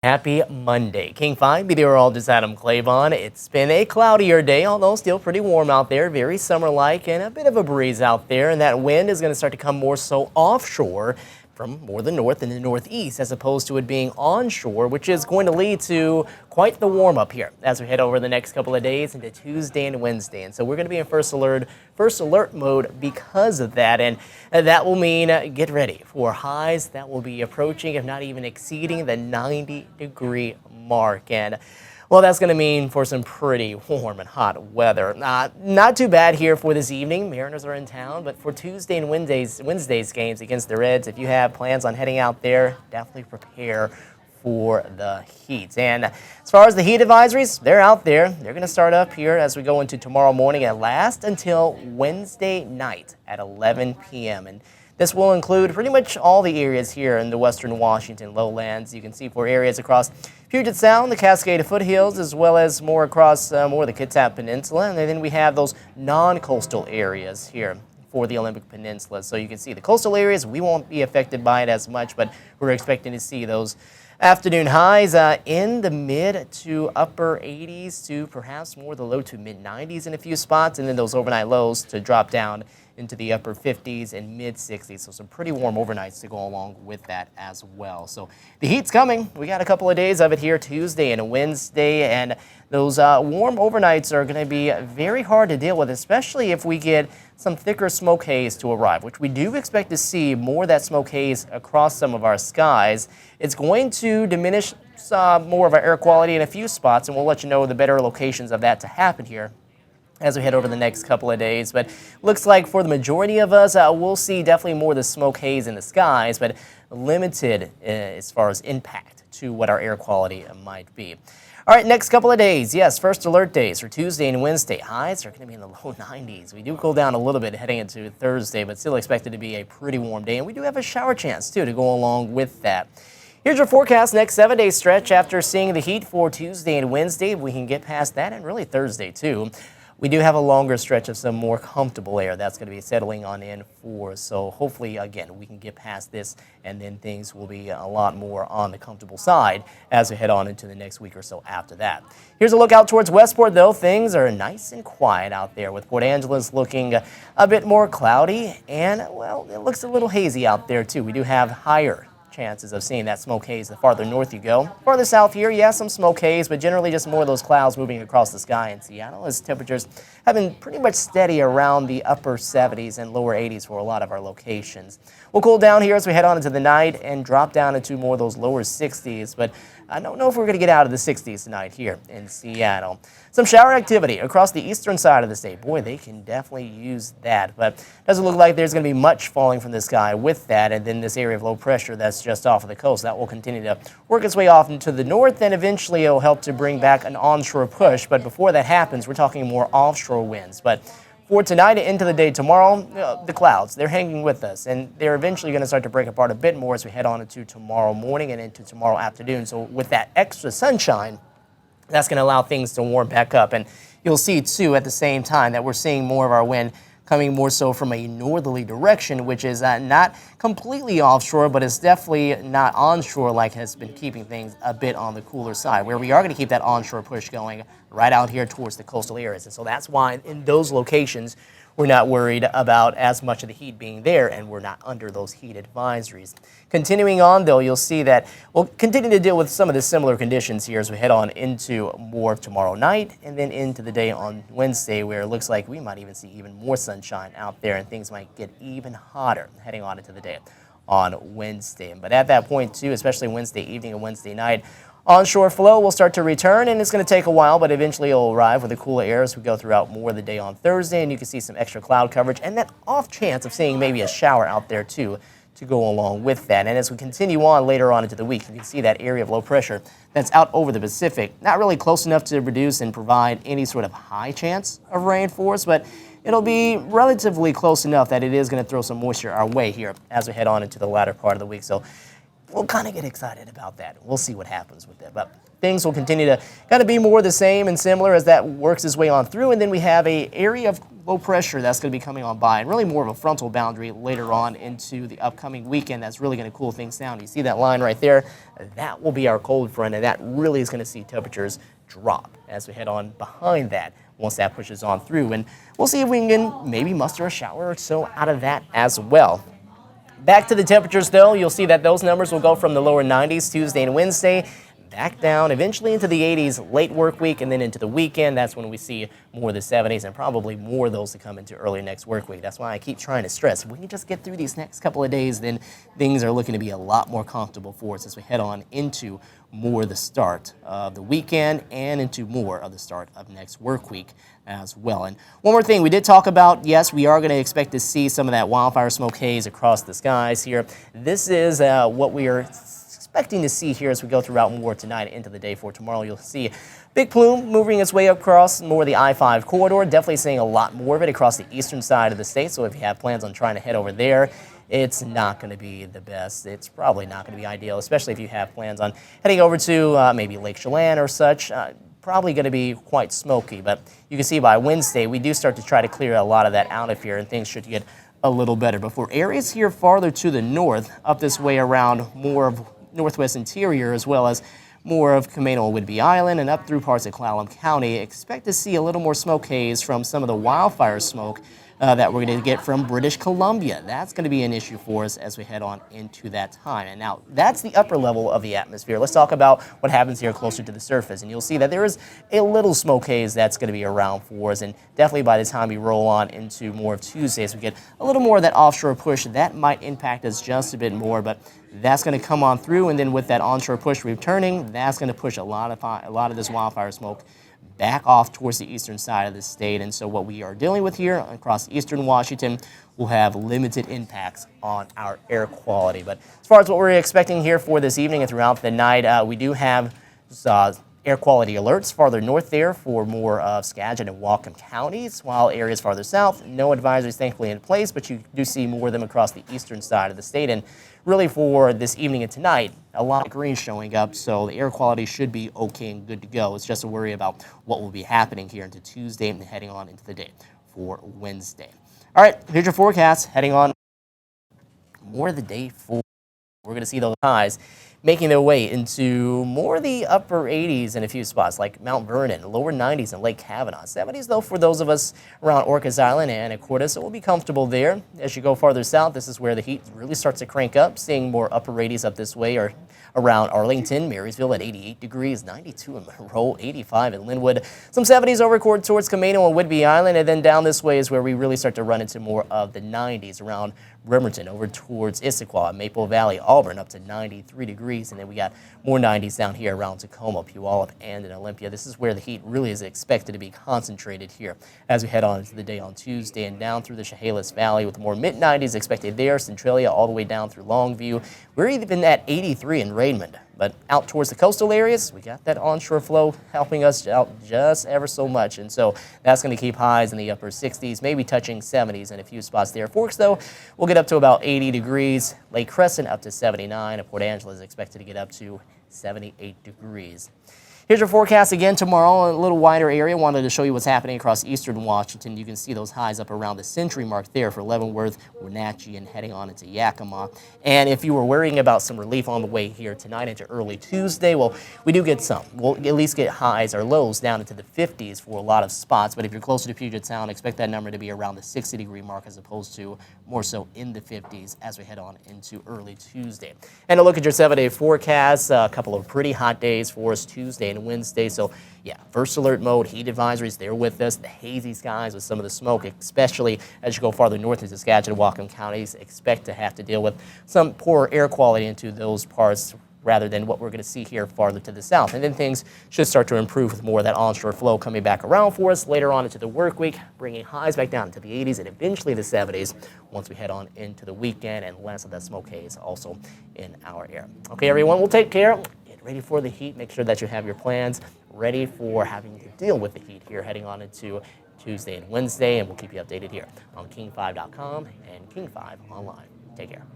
Happy Monday. King 5 meteorologist Adam Clavon. It's been a cloudier day, although still pretty warm out there, very summer-like, and a bit of a breeze out there. And that wind is going to start to come more so offshore from more the north and the northeast, as opposed to it being onshore, which is going to lead to quite the warm-up here as we head over the next couple of days into Tuesday and Wednesday. And so we're going to be in first alert mode because of that. And that will mean get ready for highs that will be approaching, if not even exceeding, the 90-degree mark. And well, that's going to mean for some pretty warm and hot weather. Not too bad here for this evening. Mariners are in town, but for Tuesday and Wednesday's games against the Reds, if you have plans on heading out there, definitely prepare for the heat. And as far as the heat advisories, they're out there. They're going to start up here as we go into tomorrow morning and last until Wednesday night at 11 p.m. And this will include pretty much all the areas here in the western Washington lowlands. You can see for areas across Puget Sound, the Cascade foothills, as well as more across more of the Kitsap Peninsula. And then we have those non-coastal areas here for the Olympic Peninsula. So you can see the coastal areas, we won't be affected by it as much, but we're expecting to see those afternoon highs in the mid to upper 80s to perhaps more the low to mid 90s in a few spots, and then those overnight lows to drop down into the upper 50s and mid 60s. So some pretty warm overnights to go along with that as well. So the heat's coming. We got a couple of days of it here, Tuesday and Wednesday, and those warm overnights are going to be very hard to deal with, especially if we get some thicker smoke haze to arrive, which we do expect to see more of that smoke haze across some of our skies. It's going to diminish more of our air quality in a few spots, and we'll let you know the better locations of that to happen here as we head over the next couple of days. But looks like for the majority of us, we'll see definitely more of the smoke haze in the skies, but limited as far as impact to what our air quality might be. All right, next couple of days, yes, first alert days for Tuesday and Wednesday. Highs are going to be in the low 90s. We do cool down a little bit heading into Thursday, but still expected to be a pretty warm day. And we do have a shower chance, too, to go along with that. Here's your forecast next 7-day stretch after seeing the heat for Tuesday and Wednesday. We can get past that, and really Thursday, too. We do have a longer stretch of some more comfortable air that's going to be settling on in for us. So hopefully, again, we can get past this, and then things will be a lot more on the comfortable side as we head on into the next week or so after that. Here's a look out towards Westport, though. Things are nice and quiet out there, with Port Angeles looking a bit more cloudy, and, well, it looks a little hazy out there, too. We do have higher chances of seeing that smoke haze the farther north you go. Farther south here, yeah, some smoke haze, but generally just more of those clouds moving across the sky in Seattle, as temperatures have been pretty much steady around the upper 70s and lower 80s for a lot of our locations. We'll cool down here as we head on into the night and drop down into more of those lower 60s, but I don't know if we're going to get out of the 60s tonight here in Seattle. Some shower activity across the eastern side of the state. Boy, they can definitely use that, but doesn't look like there's going to be much falling from the sky with that. And then this area of low pressure that's just off of the coast, that will continue to work its way off into the north, and eventually it'll help to bring back an onshore push. But before that happens, we're talking more offshore winds. But for tonight and into the day tomorrow, the clouds, they're hanging with us, and they're eventually going to start to break apart a bit more as we head on into tomorrow morning and into tomorrow afternoon. So with that extra sunshine, that's going to allow things to warm back up. And you'll see, too, at the same time that we're seeing more of our wind coming more so from a northerly direction, which is not completely offshore, but it's definitely not onshore, like has been keeping things a bit on the cooler side, where we are going to keep that onshore push going right out here towards the coastal areas. And so that's why in those locations, we're not worried about as much of the heat being there, and we're not under those heat advisories. Continuing on, though, you'll see that we'll continue to deal with some of the similar conditions here as we head on into more of tomorrow night and then into the day on Wednesday, where it looks like we might even see even more sunshine out there, and things might get even hotter heading on into the day on Wednesday. But at that point, too, especially Wednesday evening and Wednesday night, onshore flow will start to return, and it's going to take a while, but eventually it'll arrive with the cooler air as we go throughout more of the day on Thursday, and you can see some extra cloud coverage and that off chance of seeing maybe a shower out there, too, to go along with that. And as we continue on later on into the week, you can see that area of low pressure that's out over the Pacific, not really close enough to reduce and provide any sort of high chance of rain for us, but it'll be relatively close enough that it is going to throw some moisture our way here as we head on into the latter part of the week. So we'll kind of get excited about that. We'll see what happens with it. But things will continue to kind of be more the same and similar as that works its way on through. And then we have a area of low pressure that's going to be coming on by, and really more of a frontal boundary later on into the upcoming weekend. That's really going to cool things down. You see that line right there? That will be our cold front, and that really is going to see temperatures drop as we head on behind that once that pushes on through. And we'll see if we can maybe muster a shower or so out of that as well. Back to the temperatures, though, you'll see that those numbers will go from the lower 90s Tuesday and Wednesday, back down eventually into the 80s late work week, and then into the weekend. That's when we see more of the 70s and probably more of those to come into early next work week. That's why I keep trying to stress, if we can just get through these next couple of days, then things are looking to be a lot more comfortable for us as we head on into more of the start of the weekend and into more of the start of next work week as well. And one more thing we did talk about, yes, we are going to expect to see some of that wildfire smoke haze across the skies here. This is what we are expecting to see here as we go throughout more tonight into the day for tomorrow. You'll see big plume moving its way across more of the I-5 corridor. Definitely seeing a lot more of it across the eastern side of the state. So if you have plans on trying to head over there, it's not going to be the best. It's probably not going to be ideal, especially if you have plans on heading over to maybe Lake Chelan or such. Probably going to be quite smoky, but you can see by Wednesday we do start to try to clear a lot of that out of here, and things should get a little better. But for areas here farther to the north, up this way around more of Northwest Interior, as well as more of Camino and Whidbey Island and up through parts of Clallam County, expect to see a little more smoke haze from some of the wildfire smoke that we're going to get from British Columbia. That's going to be an issue for us as we head on into that time. And now that's the upper level of the atmosphere. Let's talk about what happens here closer to the surface. And you'll see that there is a little smoke haze that's going to be around for us. And definitely by the time we roll on into more of Tuesday, as we get a little more of that offshore push, that might impact us just a bit more. But that's going to come on through. And then with that onshore push returning, that's going to push a lot of this wildfire smoke back off towards the eastern side of the state. And so what we are dealing with here across eastern Washington will have limited impacts on our air quality. But as far as what we're expecting here for this evening and throughout the night, we do have air quality alerts farther north there for more of Skagit and Whatcom counties, while areas farther south, no advisories thankfully in place, but you do see more of them across the eastern side of the state. And really for this evening and tonight, a lot of green showing up, so the air quality should be okay and good to go. It's just a worry about what will be happening here into Tuesday and heading on into the day for Wednesday. All right, here's your forecast heading on more of the day for. We're going to see those highs making their way into more of the upper 80s in a few spots like Mount Vernon, lower 90s in Lake Kavanaugh. 70s, though, for those of us around Orcas Island and Anacortes, it will be comfortable there. As you go farther south, this is where the heat really starts to crank up, seeing more upper 80s up this way or around Arlington, Marysville at 88 degrees, 92 in Monroe, 85 in Linwood. Some 70s over towards Camino and Whidbey Island, and then down this way is where we really start to run into more of the 90s around Bremerton, over towards Issaquah, Maple Valley, Auburn, up to 93 degrees. And then we got more 90s down here around Tacoma, Puyallup, and in Olympia. This is where the heat really is expected to be concentrated here as we head on into the day on Tuesday and down through the Chehalis Valley with more mid-90s expected there, Centralia all the way down through Longview. We're even at 83 in Raymond. But out towards the coastal areas, we got that onshore flow helping us out just ever so much. And so that's going to keep highs in the upper 60s, maybe touching 70s in a few spots there. Forks, though, we'll get up to about 80 degrees. Lake Crescent up to 79. And Port Angela is expected to get up to 78 degrees. Here's your forecast again tomorrow, a little wider area. Wanted to show you what's happening across eastern Washington. You can see those highs up around the century mark there for Leavenworth, Wenatchee, and heading on into Yakima. And if you were worrying about some relief on the way here tonight into early Tuesday, well, we do get some. We'll at least get highs or lows down into the 50s for a lot of spots. But if you're closer to Puget Sound, expect that number to be around the 60-degree mark as opposed to more so in the 50s as we head on into early Tuesday. And a look at your 7-day forecast, a couple of pretty hot days for us Tuesday and Wednesday. So yeah, first alert mode, heat advisories, they're with us. The hazy skies with some of the smoke, especially as you go farther north into Skagit and Whatcom counties, expect to have to deal with some poor air quality into those parts rather than what we're going to see here farther to the south. And then things should start to improve with more of that onshore flow coming back around for us later on into the work week, bringing highs back down into the 80s and eventually the 70s once we head on into the weekend, and less of that smoke haze also in our air. Okay, everyone, we'll take care. Get ready for the heat. Make sure that you have your plans ready for having to deal with the heat here heading on into Tuesday and Wednesday, and we'll keep you updated here on King5.com and King5 online. Take care.